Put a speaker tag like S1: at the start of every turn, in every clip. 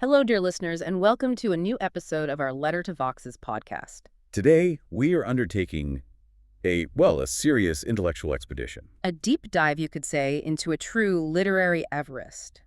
S1: Hello, dear listeners, and welcome to a new episode of our Letter to Vox's podcast.
S2: Today, we are undertaking a serious intellectual expedition.
S1: A deep dive, you could say, into a true literary Everest.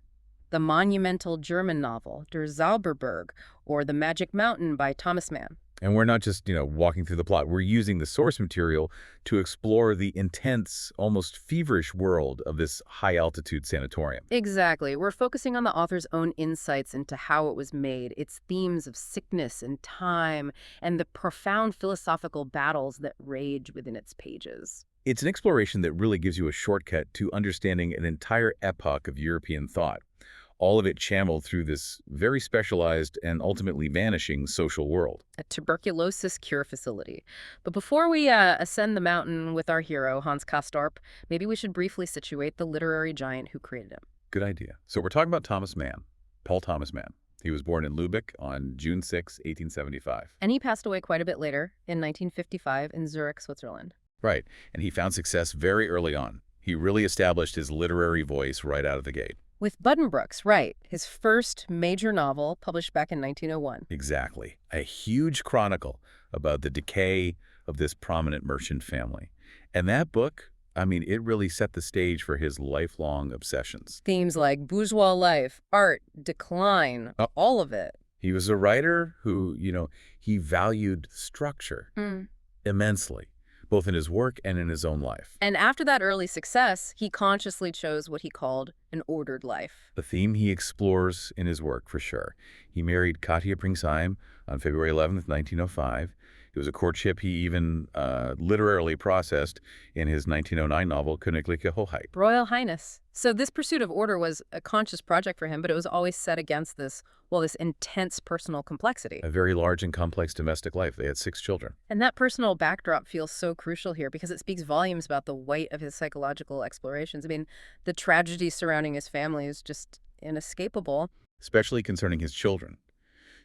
S1: The monumental German novel Der Zauberberg, or The Magic Mountain by Thomas Mann.
S2: And we're not just, walking through the plot. We're using the source material to explore the intense, almost feverish world of this high-altitude sanatorium.
S1: Exactly. We're focusing on the author's own insights into how it was made, its themes of sickness and time, and the profound philosophical battles that rage within its pages.
S2: It's an exploration that really gives you a shortcut to understanding an entire epoch of European thought, all of it channeled through this very specialized and ultimately vanishing social world.
S1: A tuberculosis cure facility. But before we ascend the mountain with our hero, Hans Castorp, maybe we should briefly situate the literary giant who created him.
S2: Good idea. So we're talking about Thomas Mann, Paul Thomas Mann. He was born in Lübeck on June 6, 1875.
S1: And he passed away quite a bit later, in 1955, in Zurich, Switzerland.
S2: Right, and he found success very early on. He really established his literary voice right out of the gate.
S1: With Buddenbrooks, right, his first major novel, published back in 1901.
S2: Exactly. A huge chronicle about the decay of this prominent merchant family. And that book, it really set the stage for his lifelong obsessions.
S1: Themes like bourgeois life, art, decline, all of it.
S2: He was a writer who, he valued structure immensely, both in his work and in his own life.
S1: And after that early success, he consciously chose what he called an ordered life.
S2: The theme he explores in his work, for sure. He married Katja Pringsheim on February 11th, 1905. It was a courtship he even literally processed in his 1909 novel, Königliche Hoheit.
S1: Royal Highness. So this pursuit of order was a conscious project for him, but it was always set against this intense personal complexity.
S2: A very large and complex domestic life. They had 6 children.
S1: And that personal backdrop feels so crucial here because it speaks volumes about the weight of his psychological explorations. The tragedy surrounding his family is just inescapable.
S2: Especially concerning his children.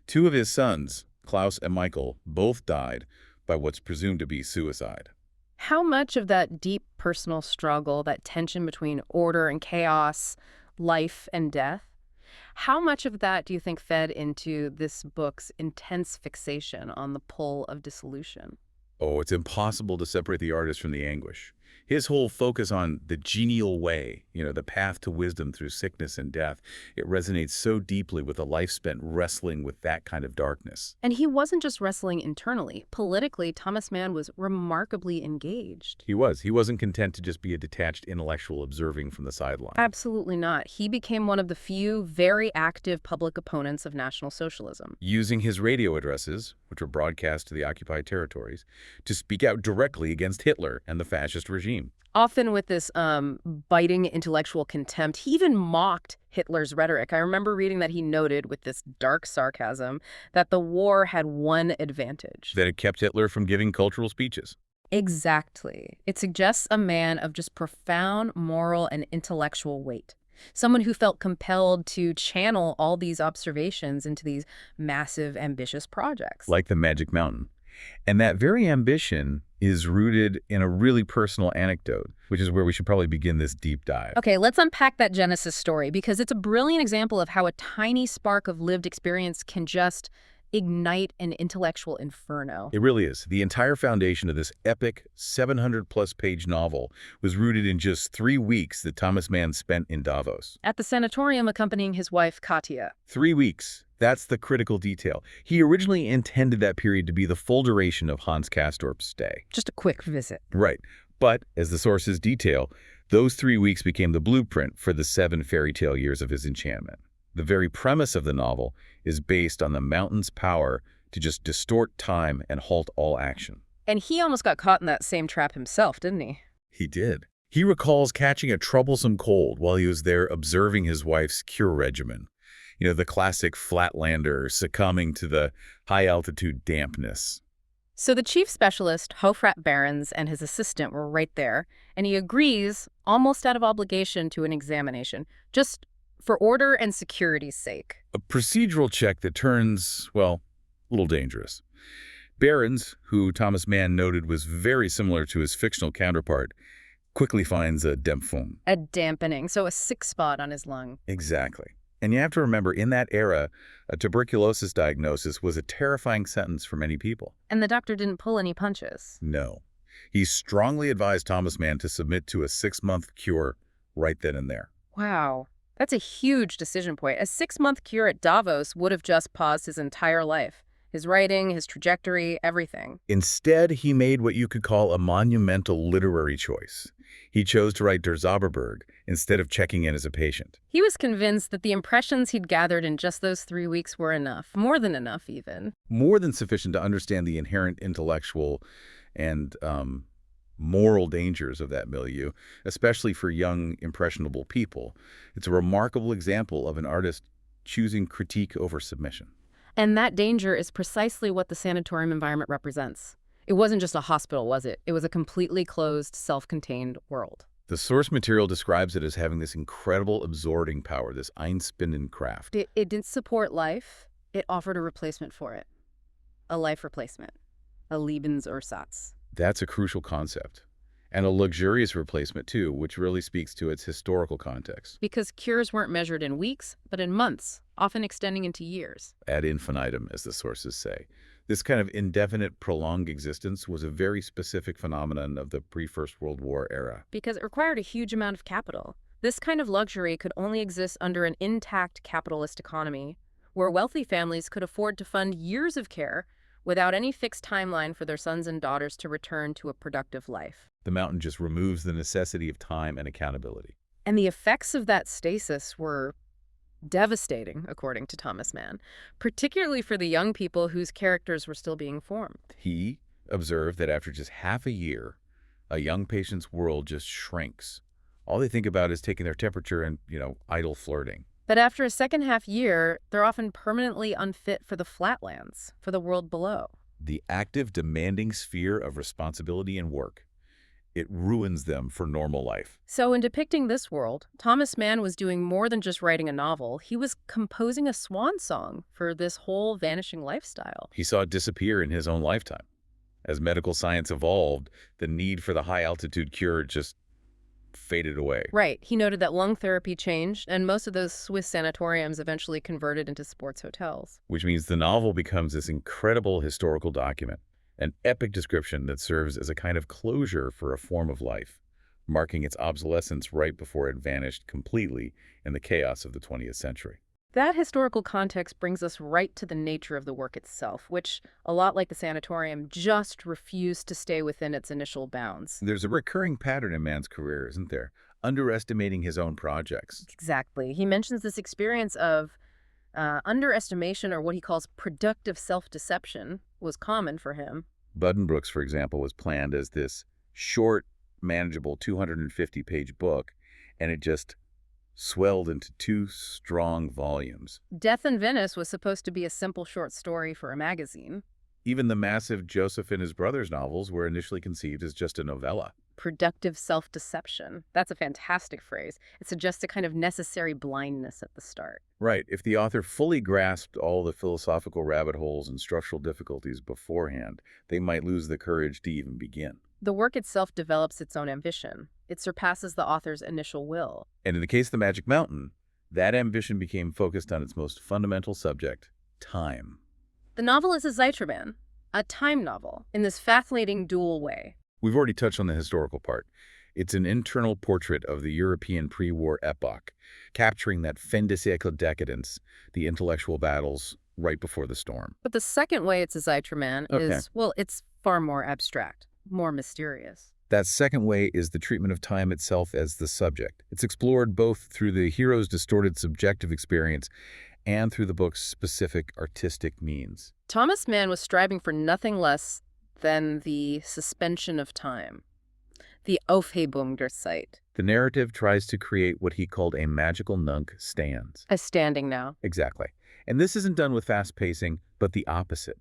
S2: 2 of his sons, Klaus and Michael, both died by what's presumed to be suicide.
S1: How much of that deep personal struggle, that tension between order and chaos, life and death, how much of that do you think fed into this book's intense fixation on the pull of dissolution?
S2: Oh, it's impossible to separate the artist from the anguish. His whole focus on the genial way, the path to wisdom through sickness and death, it resonates so deeply with a life spent wrestling with that kind of darkness.
S1: And he wasn't just wrestling internally. Politically, Thomas Mann was remarkably engaged.
S2: He was. He wasn't content to just be a detached intellectual observing from the sidelines.
S1: Absolutely not. He became one of the few very active public opponents of National Socialism.
S2: Using his radio addresses, which were broadcast to the occupied territories, to speak out directly against Hitler and the fascist regime.
S1: Often with this biting intellectual contempt, he even mocked Hitler's rhetoric. I remember reading that he noted with this dark sarcasm that the war had one advantage.
S2: That it kept Hitler from giving cultural speeches.
S1: Exactly. It suggests a man of just profound moral and intellectual weight. Someone who felt compelled to channel all these observations into these massive, ambitious projects.
S2: Like the Magic Mountain. And that very ambition is rooted in a really personal anecdote, which is where we should probably begin this deep dive.
S1: Okay, let's unpack that Genesis story because it's a brilliant example of how a tiny spark of lived experience can just ignite an intellectual inferno.
S2: It really is. The entire foundation of this epic 700-plus page novel was rooted in just 3 weeks that Thomas Mann spent in Davos.
S1: At the sanatorium accompanying his wife, Katja.
S2: 3 weeks. That's the critical detail. He originally intended that period to be the full duration of Hans Castorp's stay.
S1: Just a quick visit.
S2: Right. But, as the sources detail, those 3 weeks became the blueprint for the 7 fairy tale years of his enchantment. The very premise of the novel is based on the mountain's power to just distort time and halt all action.
S1: And he almost got caught in that same trap himself, didn't he?
S2: He did. He recalls catching a troublesome cold while he was there observing his wife's cure regimen. The classic flatlander succumbing to the high-altitude dampness.
S1: So the chief specialist, Hofrat Behrens, and his assistant were right there, and he agrees, almost out of obligation, to an examination, just for order and security's sake.
S2: A procedural check that turns, a little dangerous. Behrens, who Thomas Mann noted was very similar to his fictional counterpart, quickly finds a Dämpfung.
S1: A dampening, so a sick spot on his lung.
S2: Exactly. And you have to remember, in that era, a tuberculosis diagnosis was a terrifying sentence for many people.
S1: And the doctor didn't pull any punches.
S2: No. He strongly advised Thomas Mann to submit to a 6-month cure right then and there.
S1: Wow. That's a huge decision point. A 6-month cure at Davos would have just paused his entire life. His writing, his trajectory, everything.
S2: Instead, he made what you could call a monumental literary choice. He chose to write Der Zauberberg instead of checking in as a patient.
S1: He was convinced that the impressions he'd gathered in just those 3 weeks were enough. More than enough, even.
S2: More than sufficient to understand the inherent intellectual and moral dangers of that milieu, especially for young, impressionable people. It's a remarkable example of an artist choosing critique over submission.
S1: And that danger is precisely what the sanatorium environment represents. It wasn't just a hospital, was it? It was a completely closed, self-contained world.
S2: The source material describes it as having this incredible absorbing power, this Einspannkraft.
S1: It didn't support life. It offered a replacement for it. A life replacement. A Lebensersatz.
S2: That's a crucial concept. And a luxurious replacement, too, which really speaks to its historical context.
S1: Because cures weren't measured in weeks, but in months, often extending into years.
S2: Ad infinitum, as the sources say. This kind of indefinite, prolonged existence was a very specific phenomenon of the pre-First World War era.
S1: Because it required a huge amount of capital. This kind of luxury could only exist under an intact capitalist economy, where wealthy families could afford to fund years of care without any fixed timeline for their sons and daughters to return to a productive life.
S2: The mountain just removes the necessity of time and accountability.
S1: And the effects of that stasis were devastating, according to Thomas Mann, particularly for the young people whose characters were still being formed.
S2: He observed that after just half a year, a young patient's world just shrinks. All they think about is taking their temperature and, idle flirting.
S1: But after a second half year, they're often permanently unfit for the flatlands, for the world below.
S2: The active, demanding sphere of responsibility and work. It ruins them for normal life.
S1: So in depicting this world, Thomas Mann was doing more than just writing a novel. He was composing a swan song for this whole vanishing lifestyle.
S2: He saw it disappear in his own lifetime. As medical science evolved, the need for the high-altitude cure just faded away.
S1: Right. He noted that lung therapy changed, and most of those Swiss sanatoriums eventually converted into sports hotels.
S2: Which means the novel becomes this incredible historical document, an epic description that serves as a kind of closure for a form of life, marking its obsolescence right before it vanished completely in the chaos of the 20th century.
S1: That historical context brings us right to the nature of the work itself, which, a lot like the sanatorium, just refused to stay within its initial bounds.
S2: There's a recurring pattern in Mann's career, isn't there? Underestimating his own projects.
S1: Exactly. He mentions this experience of underestimation, or what he calls productive self-deception, was common for him.
S2: Buddenbrooks, for example, was planned as this short, manageable 250-page book, and it just swelled into 2 strong volumes.
S1: Death in Venice was supposed to be a simple short story for a magazine.
S2: Even the massive Joseph and His Brothers novels were initially conceived as just a novella.
S1: Productive self-deception. That's a fantastic phrase. It suggests a kind of necessary blindness at the start.
S2: Right. If the author fully grasped all the philosophical rabbit holes and structural difficulties beforehand, they might lose the courage to even begin.
S1: The work itself develops its own ambition. It surpasses the author's initial will.
S2: And in the case of The Magic Mountain, that ambition became focused on its most fundamental subject, time.
S1: The novel is a Zeitraum, a time novel, in this fascinating dual way.
S2: We've already touched on the historical part. It's an internal portrait of the European pre-war epoch, capturing that fin de siècle decadence, the intellectual battles right before the storm.
S1: But the second way it's a Zeitraum
S2: Okay.
S1: is, well, it's far more abstract, more mysterious.
S2: That second way is the treatment of time itself as the subject. It's explored both through the hero's distorted subjective experience and through the book's specific artistic means.
S1: Thomas Mann was striving for nothing less than the suspension of time, the Aufhebung der Zeit.
S2: The narrative tries to create what he called a magical nunc stans.
S1: A standing now.
S2: Exactly. And this isn't done with fast pacing, but the opposite.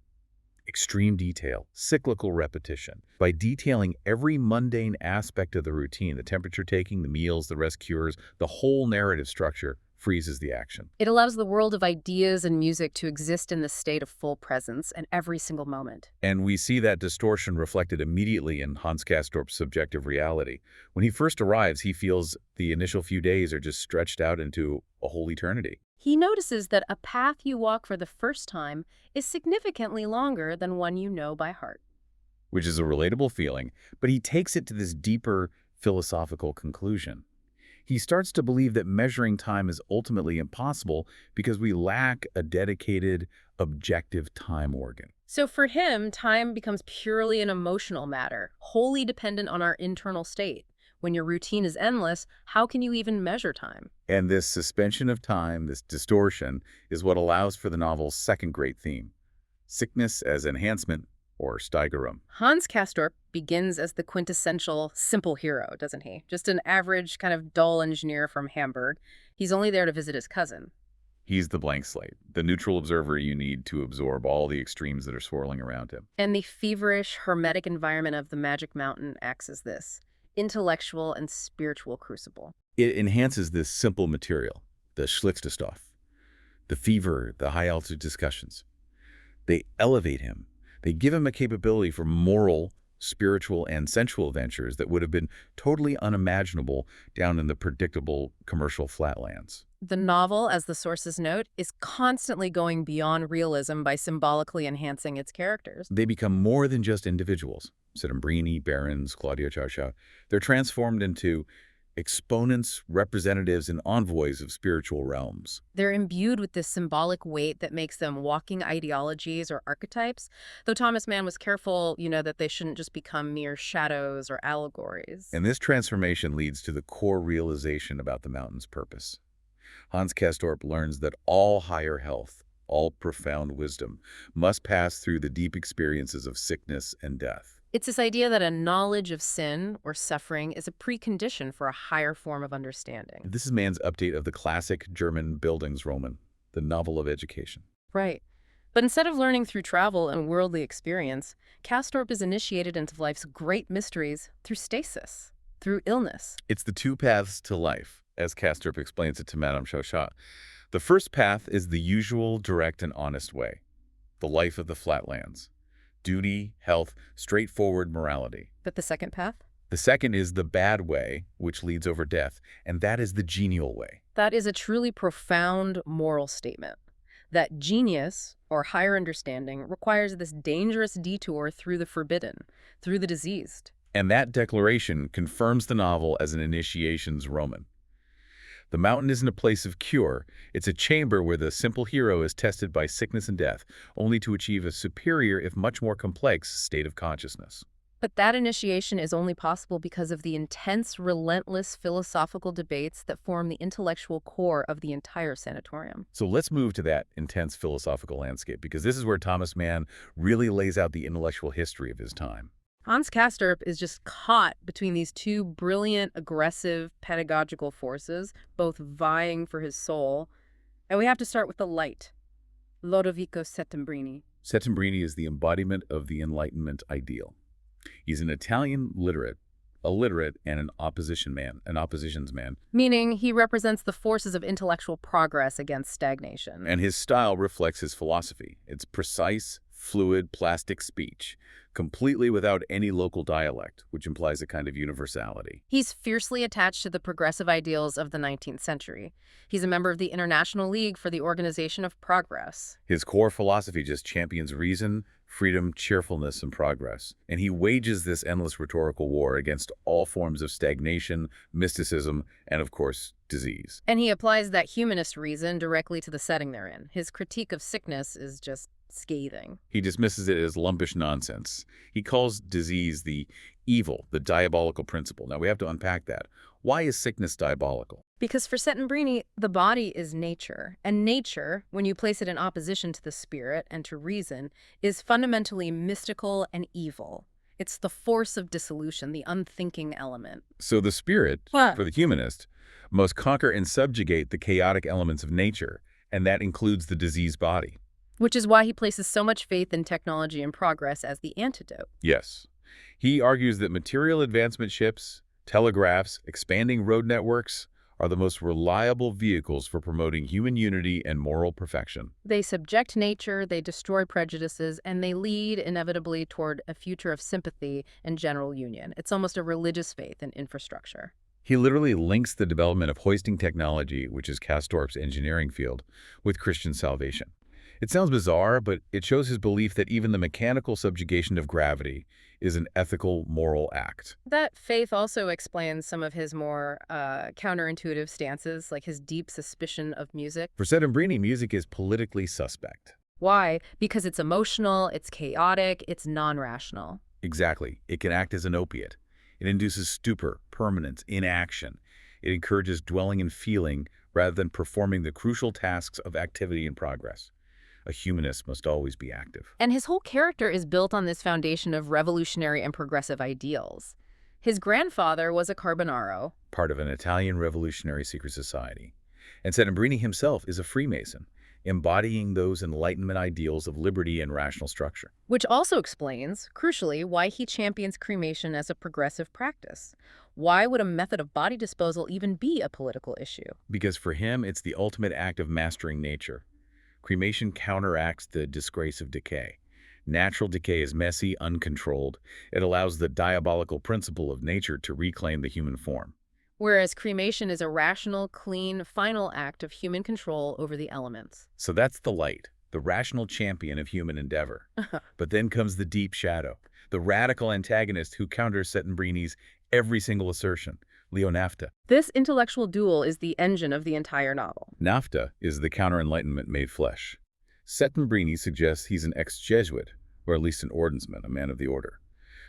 S2: Extreme detail, cyclical repetition. By detailing every mundane aspect of the routine, the temperature taking, the meals, the rest cures, the whole narrative structure freezes the action.
S1: It allows the world of ideas and music to exist in the state of full presence in every single moment.
S2: And we see that distortion reflected immediately in Hans Castorp's subjective reality. When he first arrives, he feels the initial few days are just stretched out into a whole eternity.
S1: He notices that a path you walk for the first time is significantly longer than one you know by heart.
S2: which is a relatable feeling, but he takes it to this deeper philosophical conclusion. He starts to believe that measuring time is ultimately impossible because we lack a dedicated, objective time organ.
S1: So for him, time becomes purely an emotional matter, wholly dependent on our internal state. When your routine is endless, how can you even measure time?
S2: And this suspension of time, this distortion, is what allows for the novel's second great theme, sickness as enhancement, or steigerung.
S1: Hans Castorp begins as the quintessential simple hero, doesn't he? Just an average, kind of dull engineer from Hamburg. He's only there to visit his cousin.
S2: He's the blank slate, the neutral observer you need to absorb all the extremes that are swirling around him.
S1: And the feverish, hermetic environment of the Magic Mountain acts as this intellectual and spiritual crucible.
S2: It enhances this simple material, the Schlichtstoff, the fever, the high-altitude discussions. They elevate him. They give him a capability for moral, spiritual, and sensual ventures that would have been totally unimaginable down in the predictable commercial flatlands.
S1: The novel, as the sources note, is constantly going beyond realism by symbolically enhancing its characters.
S2: They become more than just individuals. Settembrini, barons, Claudio Ciarcia. They're transformed into exponents, representatives, and envoys of spiritual realms.
S1: They're imbued with this symbolic weight that makes them walking ideologies or archetypes, though Thomas Mann was careful, that they shouldn't just become mere shadows or allegories.
S2: And this transformation leads to the core realization about the mountain's purpose. Hans Castorp learns that all higher health, all profound wisdom, must pass through the deep experiences of sickness and death.
S1: It's this idea that a knowledge of sin or suffering is a precondition for a higher form of understanding.
S2: This is Mann's update of the classic German Bildungsroman, the novel of education.
S1: Right. But instead of learning through travel and worldly experience, Castorp is initiated into life's great mysteries through stasis, through illness.
S2: It's the two paths to life, as Castorp explains it to Madame Chauchat. The first path is the usual, direct, and honest way, the life of the flatlands. Duty, health, straightforward morality.
S1: But the second path?
S2: The second is the bad way, which leads over death, and that is the genial way.
S1: That is a truly profound moral statement. That genius, or higher understanding, requires this dangerous detour through the forbidden, through the diseased.
S2: And that declaration confirms the novel as an initiation's Roman. The mountain isn't a place of cure. It's a chamber where the simple hero is tested by sickness and death, only to achieve a superior, if much more complex, state of consciousness.
S1: But that initiation is only possible because of the intense, relentless philosophical debates that form the intellectual core of the entire sanatorium.
S2: So let's move to that intense philosophical landscape, because this is where Thomas Mann really lays out the intellectual history of his time.
S1: Hans Castorp is just caught between these two brilliant, aggressive, pedagogical forces, both vying for his soul. And we have to start with the light, Lodovico Settembrini.
S2: Settembrini is the embodiment of the Enlightenment ideal. He's an Italian literate, a literate, and an oppositions man.
S1: Meaning he represents the forces of intellectual progress against stagnation.
S2: And his style reflects his philosophy. It's precise, fluid, plastic speech, completely without any local dialect, which implies a kind of universality.
S1: He's fiercely attached to the progressive ideals of the 19th century. He's a member of the International League for the Organization of Progress.
S2: His core philosophy just champions reason, freedom, cheerfulness, and progress. And he wages this endless rhetorical war against all forms of stagnation, mysticism, and, of course, disease.
S1: And he applies that humanist reason directly to the setting they're in. His critique of sickness is just scathing.
S2: He dismisses it as lumpish nonsense. He calls disease the evil, the diabolical principle. Now, we have to unpack that. Why is sickness diabolical?
S1: Because for Settembrini, the body is nature. And nature, when you place it in opposition to the spirit and to reason, is fundamentally mystical and evil. It's the force of dissolution, the unthinking element.
S2: So the spirit,
S1: What?
S2: for the humanist, must conquer and subjugate the chaotic elements of nature, and that includes the diseased body.
S1: Which is why he places so much faith in technology and progress as the antidote.
S2: Yes. He argues that material advancement ships, telegraphs, expanding road networks are the most reliable vehicles for promoting human unity and moral perfection.
S1: They subject nature, they destroy prejudices, and they lead inevitably toward a future of sympathy and general union. It's almost a religious faith in infrastructure.
S2: He literally links the development of hoisting technology, which is Castorp's engineering field, with Christian salvation. It sounds bizarre, but it shows his belief that even the mechanical subjugation of gravity is an ethical, moral act.
S1: That faith also explains some of his more counterintuitive stances, like his deep suspicion of music.
S2: For Settembrini, music is politically suspect.
S1: Why? Because it's emotional, it's chaotic, it's non-rational.
S2: Exactly. It can act as an opiate. It induces stupor, permanence, inaction. It encourages dwelling and feeling rather than performing the crucial tasks of activity and progress. A humanist must always be active.
S1: And his whole character is built on this foundation of revolutionary and progressive ideals. His grandfather was a Carbonaro.
S2: Part of an Italian revolutionary secret society. And Settembrini himself is a Freemason, embodying those Enlightenment ideals of liberty and rational structure.
S1: Which also explains, crucially, why he champions cremation as a progressive practice. Why would a method of body disposal even be a political issue?
S2: Because for him, it's the ultimate act of mastering nature. Cremation counteracts the disgrace of decay. Natural decay is messy, uncontrolled. It allows the diabolical principle of nature to reclaim the human form.
S1: Whereas cremation is a rational, clean, final act of human control over the elements.
S2: So that's the light, the rational champion of human endeavor. But then comes the deep shadow, the radical antagonist who counters Settembrini's every single assertion, Leo Nafta.
S1: This intellectual duel is the engine of the entire novel.
S2: Nafta is the counter-enlightenment made flesh. Settembrini suggests he's an ex-Jesuit, or at least an ordensman, a man of the order.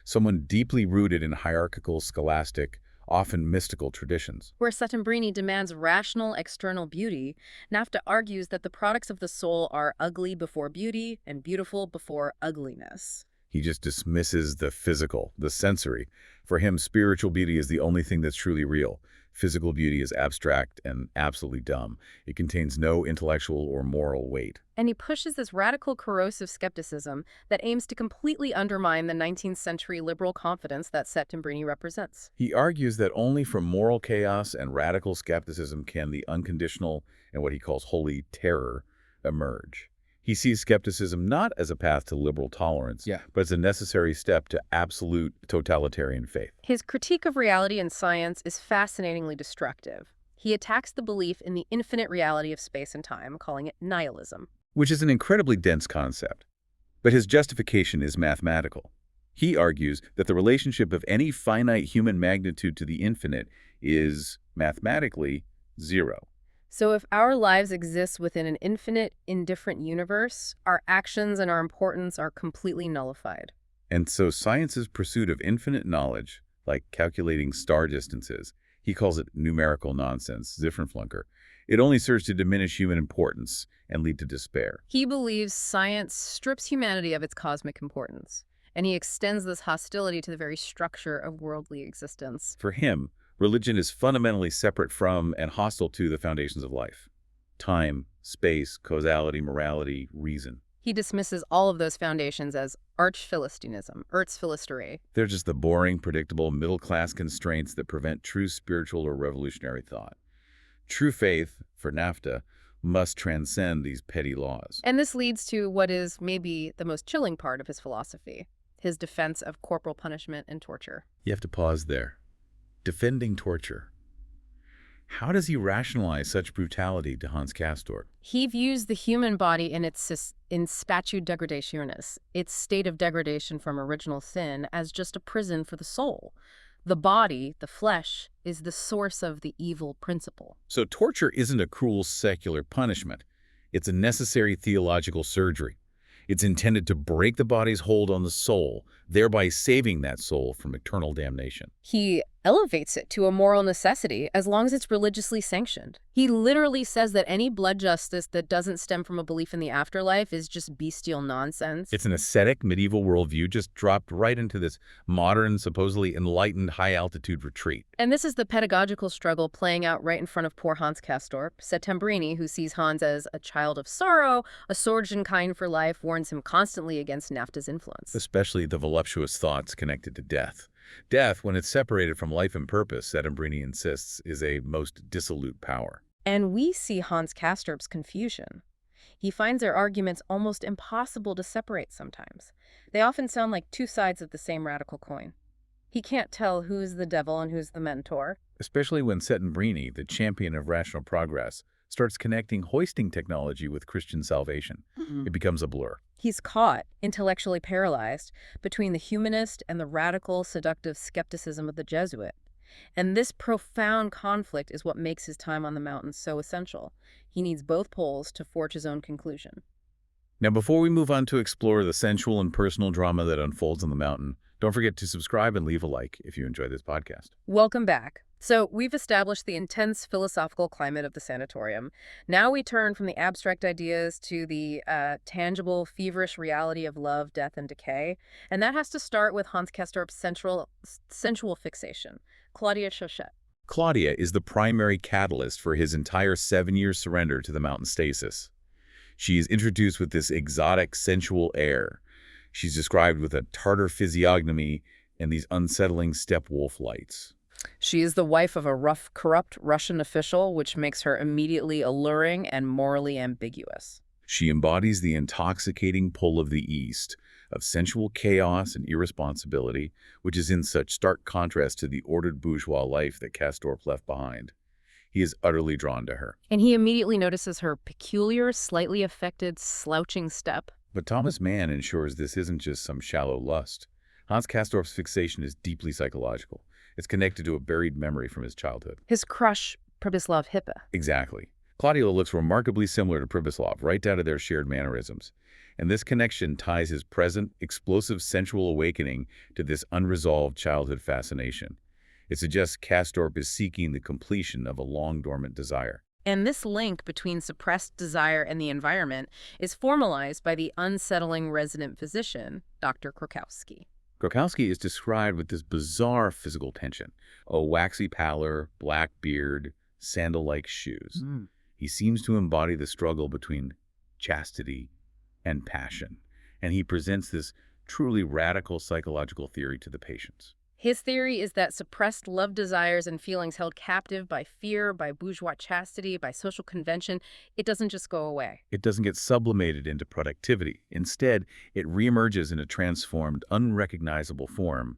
S2: Someone deeply rooted in hierarchical, scholastic, often mystical traditions.
S1: Where Settembrini demands rational external beauty, Nafta argues that the products of the soul are ugly before beauty and beautiful before ugliness.
S2: He just dismisses the physical, the sensory. For him, spiritual beauty is the only thing that's truly real. Physical beauty is abstract and absolutely dumb. It contains no intellectual or moral weight.
S1: And he pushes this radical, corrosive skepticism that aims to completely undermine the 19th century liberal confidence that Settembrini represents.
S2: He argues that only from moral chaos and radical skepticism can the unconditional and what he calls holy terror emerge. He sees skepticism not as a path to liberal tolerance, but as a necessary step to absolute totalitarian faith.
S1: His critique of reality and science is fascinatingly destructive. He attacks the belief in the infinite reality of space and time, calling it nihilism.
S2: Which is an incredibly dense concept. But his justification is mathematical. He argues that the relationship of any finite human magnitude to the infinite is, mathematically, zero.
S1: So if our lives exist within an infinite, indifferent universe, our actions and our importance are completely nullified.
S2: And so science's pursuit of infinite knowledge, like calculating star distances, he calls it numerical nonsense, Zifferflunker. It only serves to diminish human importance and lead to despair.
S1: He believes science strips humanity of its cosmic importance, and he extends this hostility to the very structure of worldly existence.
S2: For him, religion is fundamentally separate from and hostile to the foundations of life. Time, space, causality, morality, reason.
S1: He dismisses all of those foundations as arch-philistinism, Erzphilisterei.
S2: They're just the boring, predictable, middle-class constraints that prevent true spiritual or revolutionary thought. True faith, for Nafta, must transcend these petty laws.
S1: And this leads to what is maybe the most chilling part of his philosophy, his defense of corporal punishment and torture.
S2: You have to pause there. Defending torture. How does he rationalize such brutality to Hans Castorp?
S1: He views the human body in its in statu degradationis, its state of degradation from original sin, as just a prison for the soul. The body, the flesh, is the source of the evil principle.
S2: So torture isn't a cruel secular punishment. It's a necessary theological surgery. It's intended to break the body's hold on the soul, thereby saving that soul from eternal damnation.
S1: He elevates it to a moral necessity as long as it's religiously sanctioned. He literally says that any blood justice that doesn't stem from a belief in the afterlife is just bestial nonsense.
S2: It's an ascetic medieval worldview just dropped right into this modern, supposedly enlightened, high-altitude retreat.
S1: And this is the pedagogical struggle playing out right in front of poor Hans Castorp. Settembrini, who sees Hans as a child of sorrow, a surgeon kind for life, warns him constantly against Nafta's influence.
S2: Especially the voluptuous thoughts connected to death. Death, when it's separated from life and purpose, Settembrini insists, is a most dissolute power.
S1: And we see Hans Castorp's confusion. He finds their arguments almost impossible to separate sometimes. They often sound like two sides of the same radical coin. He can't tell who's the devil and who's the mentor.
S2: especially when Settembrini, the champion of rational progress, starts connecting hoisting technology with Christian salvation.
S1: Mhm.
S2: It becomes a blur.
S1: He's caught, intellectually paralyzed, between the humanist and the radical, seductive skepticism of the Jesuit. And this profound conflict is what makes his time on the mountain so essential. He needs both poles to forge his own conclusion.
S2: Now, before we move on to explore the sensual and personal drama that unfolds on the mountain, don't forget to subscribe and leave a like if you enjoy this podcast.
S1: Welcome back. So we've established the intense philosophical climate of the sanatorium. Now we turn from the abstract ideas to the tangible, feverish reality of love, death, and decay. And that has to start with Hans Castorp's sensual fixation, Claudia Chauchet.
S2: Claudia is the primary catalyst for his entire 7-year surrender to the mountain stasis. She is introduced with this exotic, sensual air. She's described with a Tartar physiognomy and these unsettling steppe-wolf lights.
S1: She is the wife of a rough, corrupt Russian official, which makes her immediately alluring and morally ambiguous.
S2: She embodies the intoxicating pull of the East, of sensual chaos and irresponsibility, which is in such stark contrast to the ordered bourgeois life that Castorp left behind. He is utterly drawn to her.
S1: And he immediately notices her peculiar, slightly affected, slouching step.
S2: But Thomas Mann ensures this isn't just some shallow lust. Hans Castorp's fixation is deeply psychological. It's connected to a buried memory from his childhood.
S1: His crush, Pribislav Hippe.
S2: Exactly. Claudia looks remarkably similar to Pribislav, right down to their shared mannerisms. And this connection ties his present, explosive sensual awakening to this unresolved childhood fascination. It suggests Castorp is seeking the completion of a long-dormant desire.
S1: And this link between suppressed desire and the environment is formalized by the unsettling resident physician, Dr. Krokowski.
S2: Krokowski is described with this bizarre physical tension, a waxy pallor, black beard, sandal-like shoes. He seems to embody the struggle between chastity and passion, and he presents this truly radical psychological theory to the patients.
S1: His theory is that suppressed love desires and feelings held captive by fear, by bourgeois chastity, by social convention, it doesn't just go away.
S2: It doesn't get sublimated into productivity. Instead, it reemerges in a transformed, unrecognizable form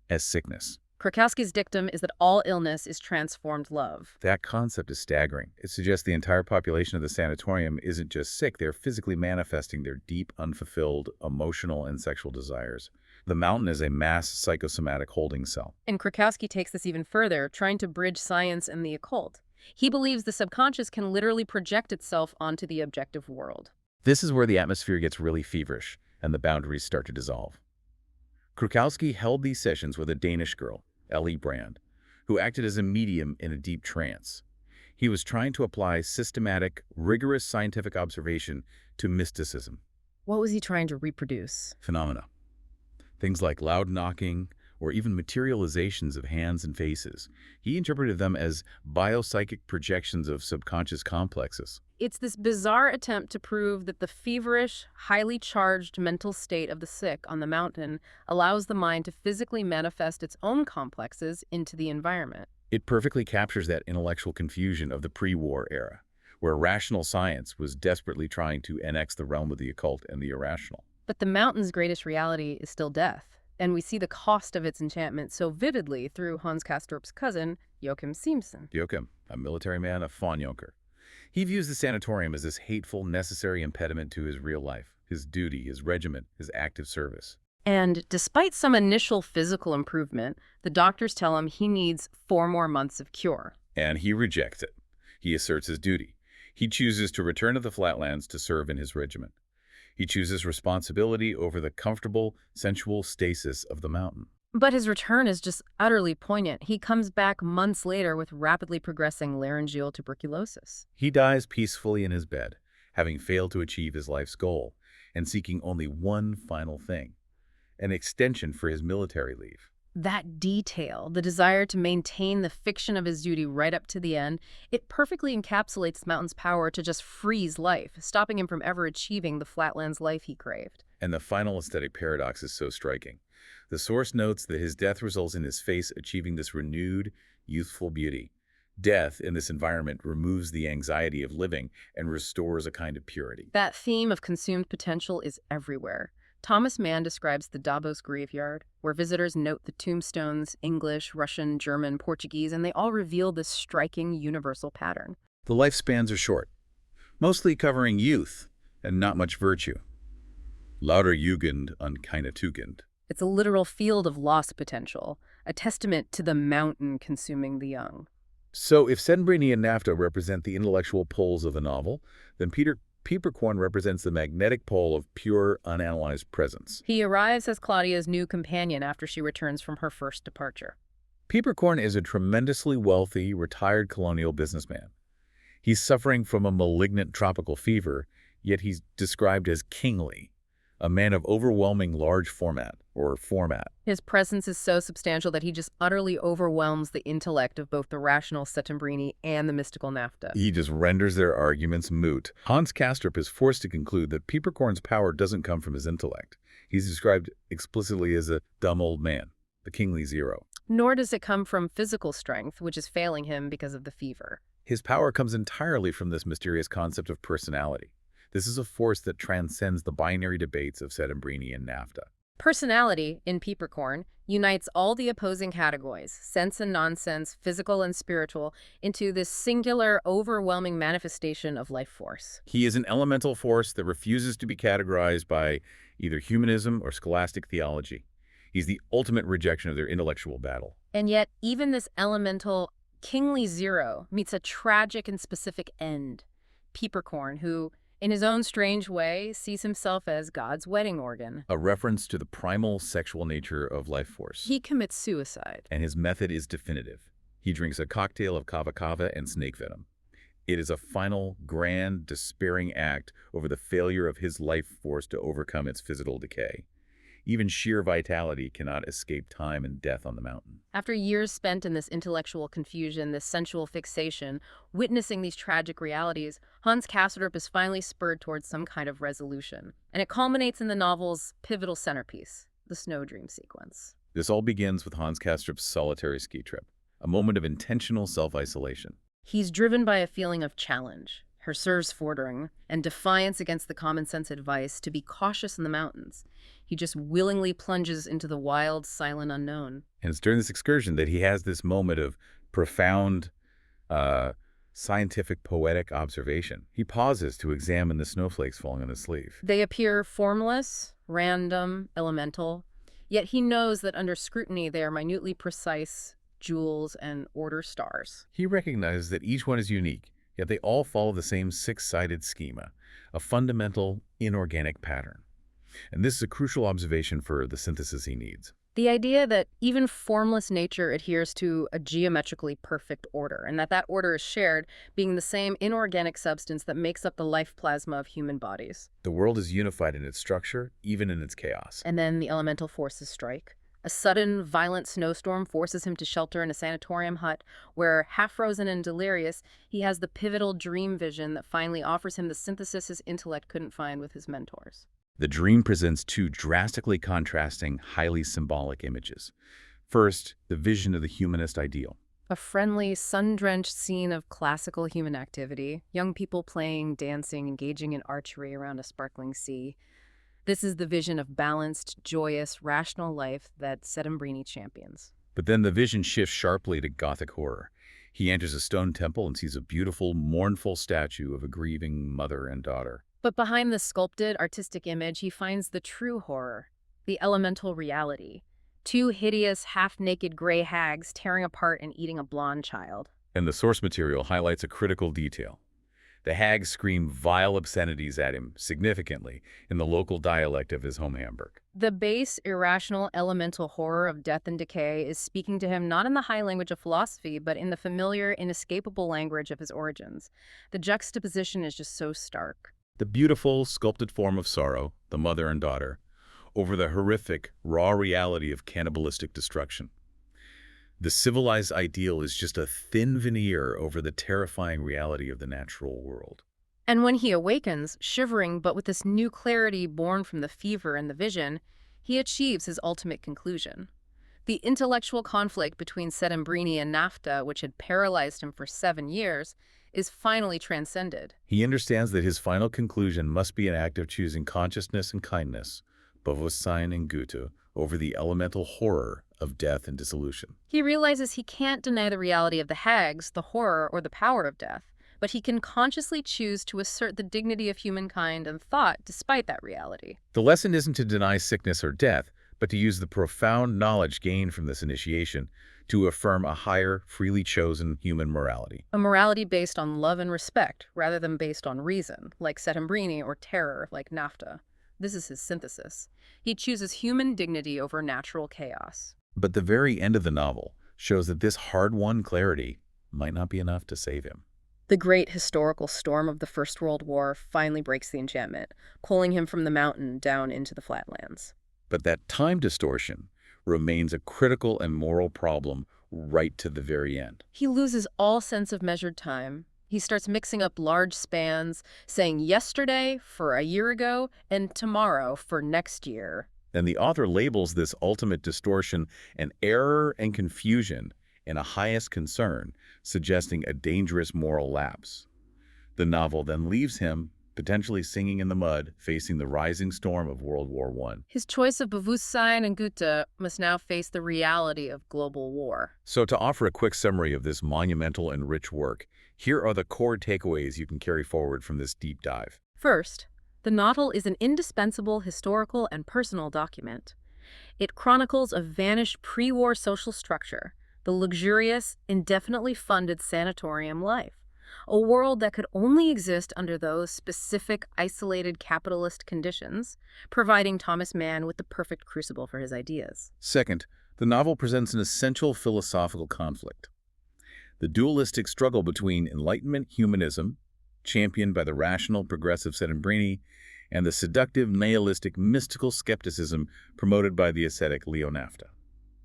S2: as sickness.
S1: Krokowski's dictum is that all illness is transformed love.
S2: That concept is staggering. It suggests the entire population of the sanatorium isn't just sick, they're physically manifesting their deep, unfulfilled emotional and sexual desires. The mountain is a mass psychosomatic holding cell.
S1: And Krokowski takes this even further, trying to bridge science and the occult. He believes the subconscious can literally project itself onto the objective world.
S2: This is where the atmosphere gets really feverish and the boundaries start to dissolve. Krokowski held these sessions with a Danish girl, Ellie Brand, who acted as a medium in a deep trance. He was trying to apply systematic, rigorous scientific observation to mysticism.
S1: What was he trying to reproduce?
S2: Phenomena. Things like loud knocking or even materializations of hands and faces. He interpreted them as biopsychic projections of subconscious complexes.
S1: It's this bizarre attempt to prove that the feverish, highly charged mental state of the sick on the mountain allows the mind to physically manifest its own complexes into the environment.
S2: It perfectly captures that intellectual confusion of the pre-war era, where rational science was desperately trying to annex the realm of the occult and the irrational.
S1: But the mountain's greatest reality is still death, and we see the cost of its enchantment so vividly through Hans Castorp's cousin, Joachim Siemsen.
S2: Joachim, a military man of von Juncker. He views the sanatorium as this hateful, necessary impediment to his real life, his duty, his regiment, his active service.
S1: And despite some initial physical improvement, the doctors tell him he needs 4 more months of cure.
S2: And he rejects it. He asserts his duty. He chooses to return to the flatlands to serve in his regiment. He chooses responsibility over the comfortable, sensual stasis of the mountain.
S1: But his return is just utterly poignant. He comes back months later with rapidly progressing laryngeal tuberculosis.
S2: He dies peacefully in his bed, having failed to achieve his life's goal, and seeking only one final thing, an extension for his military leave.
S1: That detail, the desire to maintain the fiction of his duty right up to the end, it perfectly encapsulates Mountain's power to just freeze life, stopping him from ever achieving the flatlands life he craved.
S2: And the final aesthetic paradox is so striking. The source notes that his death results in his face achieving this renewed, youthful beauty. Death in this environment removes the anxiety of living and restores a kind of purity.
S1: That theme of consumed potential is everywhere. Thomas Mann describes the Davos graveyard, where visitors note the tombstones, English, Russian, German, Portuguese, and they all reveal this striking universal pattern.
S2: The lifespans are short, mostly covering youth and not much virtue. Lauter Jugend und keine Tugend.
S1: It's a literal field of lost potential, a testament to the mountain consuming the young.
S2: So if Settembrini and NAFTA represent the intellectual poles of the novel, then Peter Peppercorn represents the magnetic pole of pure, unanalyzed presence.
S1: He arrives as Claudia's new companion after she returns from her first departure.
S2: Peppercorn is a tremendously wealthy, retired colonial businessman. He's suffering from a malignant tropical fever, yet he's described as kingly, a man of overwhelming large format.
S1: His presence is so substantial that he just utterly overwhelms the intellect of both the rational Settembrini and the mystical NAFTA.
S2: He just renders their arguments moot. Hans Castrup is forced to conclude that Peppercorn's power doesn't come from his intellect. He's described explicitly as a dumb old man, the kingly zero.
S1: Nor does it come from physical strength, which is failing him because of the fever.
S2: His power comes entirely from this mysterious concept of personality. This is a force that transcends the binary debates of Settembrini and NAFTA.
S1: Personality, in Peppercorn, unites all the opposing categories, sense and nonsense, physical and spiritual, into this singular, overwhelming manifestation of life force.
S2: He is an elemental force that refuses to be categorized by either humanism or scholastic theology. He's the ultimate rejection of their intellectual battle.
S1: And yet, even this elemental, kingly zero meets a tragic and specific end. Peppercorn, who, in his own strange way, sees himself as God's wedding organ.
S2: A reference to the primal sexual nature of life force.
S1: He commits suicide.
S2: And his method is definitive. He drinks a cocktail of kava kava and snake venom. It is a final, grand, despairing act over the failure of his life force to overcome its physical decay. Even sheer vitality cannot escape time and death on the mountain.
S1: After years spent in this intellectual confusion, this sensual fixation, witnessing these tragic realities, Hans Castrup is finally spurred towards some kind of resolution. And it culminates in the novel's pivotal centerpiece, the snow dream sequence.
S2: This all begins with Hans Castrup's solitary ski trip, a moment of intentional self-isolation.
S1: He's driven by a feeling of challenge, Herausforderung, and defiance against the common-sense advice to be cautious in the mountains. He just willingly plunges into the wild, silent unknown.
S2: And it's during this excursion that he has this moment of profound, scientific, poetic observation. He pauses to examine the snowflakes falling on his sleeve.
S1: They appear formless, random, elemental, yet he knows that under scrutiny they are minutely precise jewels and order stars.
S2: He recognizes that each one is unique, yet they all follow the same six-sided schema, a fundamental, inorganic pattern. And this is a crucial observation for the synthesis he needs.
S1: The idea that even formless nature adheres to a geometrically perfect order, and that order is shared, being the same inorganic substance that makes up the life plasma of human bodies.
S2: The world is unified in its structure, even in its chaos.
S1: And then the elemental forces strike. A sudden, violent snowstorm forces him to shelter in a sanatorium hut where, half-frozen and delirious, he has the pivotal dream vision that finally offers him the synthesis his intellect couldn't find with his mentors.
S2: The dream presents two drastically contrasting, highly symbolic images. First, the vision of the humanist ideal.
S1: A friendly, sun-drenched scene of classical human activity, young people playing, dancing, engaging in archery around a sparkling sea. This is the vision of balanced, joyous, rational life that Settembrini champions.
S2: But then the vision shifts sharply to Gothic horror. He enters a stone temple and sees a beautiful, mournful statue of a grieving mother and daughter.
S1: But behind the sculpted, artistic image, he finds the true horror, the elemental reality. Two hideous, half-naked gray hags tearing apart and eating a blonde child.
S2: And the source material highlights a critical detail. The hags scream vile obscenities at him, significantly, in the local dialect of his home Hamburg.
S1: The base, irrational, elemental horror of death and decay is speaking to him not in the high language of philosophy, but in the familiar, inescapable language of his origins. The juxtaposition is just so stark.
S2: The beautiful, sculpted form of sorrow, the mother and daughter, over the horrific, raw reality of cannibalistic destruction. The civilized ideal is just a thin veneer over the terrifying reality of the natural world.
S1: And when he awakens, shivering but with this new clarity born from the fever and the vision, he achieves his ultimate conclusion. The intellectual conflict between Settembrini and NAFTA, which had paralyzed him for 7 years, is finally transcended.
S2: He understands that his final conclusion must be an act of choosing consciousness and kindness, Bewusstsein and Goethe, over the elemental horror of death and dissolution.
S1: He realizes he can't deny the reality of the hags, the horror, or the power of death, but he can consciously choose to assert the dignity of humankind and thought despite that reality.
S2: The lesson isn't to deny sickness or death, but to use the profound knowledge gained from this initiation to affirm a higher, freely chosen human morality.
S1: A morality based on love and respect, rather than based on reason, like Settembrini, or terror, like Nafta. This is his synthesis. He chooses human dignity over natural chaos.
S2: But the very end of the novel shows that this hard-won clarity might not be enough to save him.
S1: The great historical storm of the First World War finally breaks the enchantment, pulling him from the mountain down into the flatlands.
S2: But that time distortion remains a critical and moral problem right to the very end.
S1: He loses all sense of measured time. He starts mixing up large spans, saying yesterday for a year ago and tomorrow for next year.
S2: And the author labels this ultimate distortion an error and confusion and a highest concern, suggesting a dangerous moral lapse. The novel then leaves him potentially singing in the mud, facing the rising storm of World War I.
S1: His choice of Bewusstsein and Goethe must now face the reality of global war.
S2: So to offer a quick summary of this monumental and rich work, here are the core takeaways you can carry forward from this deep dive.
S1: First, the novel is an indispensable historical and personal document. It chronicles a vanished pre-war social structure, the luxurious, indefinitely funded sanatorium life, a world that could only exist under those specific, isolated capitalist conditions, providing Thomas Mann with the perfect crucible for his ideas.
S2: Second, the novel presents an essential philosophical conflict. The dualistic struggle between Enlightenment humanism, championed by the rational, progressive Settembrini, and the seductive, nihilistic, mystical skepticism promoted by the ascetic Leo Nafta.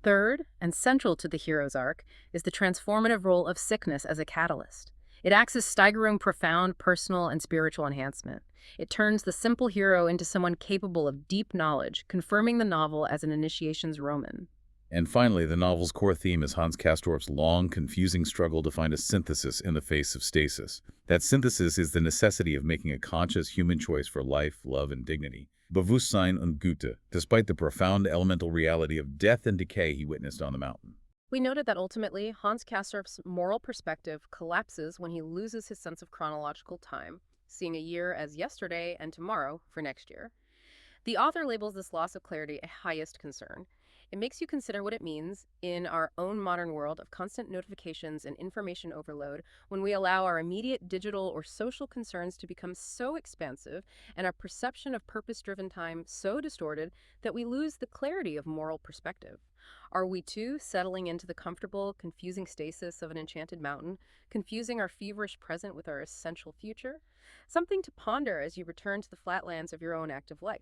S1: Third, and central to the hero's arc, is the transformative role of sickness as a catalyst. It acts as Steigerung profound personal and spiritual enhancement. It turns the simple hero into someone capable of deep knowledge, confirming the novel as an initiation's Roman.
S2: And finally, the novel's core theme is Hans Castorp's long, confusing struggle to find a synthesis in the face of stasis. That synthesis is the necessity of making a conscious human choice for life, love, and dignity. Bewusstsein und Güte, despite the profound elemental reality of death and decay he witnessed on the mountain.
S1: We noted that ultimately, Hans Castorp's moral perspective collapses when he loses his sense of chronological time, seeing a year as yesterday and tomorrow for next year. The author labels this loss of clarity a highest concern. It makes you consider what it means in our own modern world of constant notifications and information overload when we allow our immediate digital or social concerns to become so expansive and our perception of purpose-driven time so distorted that we lose the clarity of moral perspective. Are we too settling into the comfortable, confusing stasis of an enchanted mountain, confusing our feverish present with our essential future? Something to ponder as you return to the flatlands of your own active life.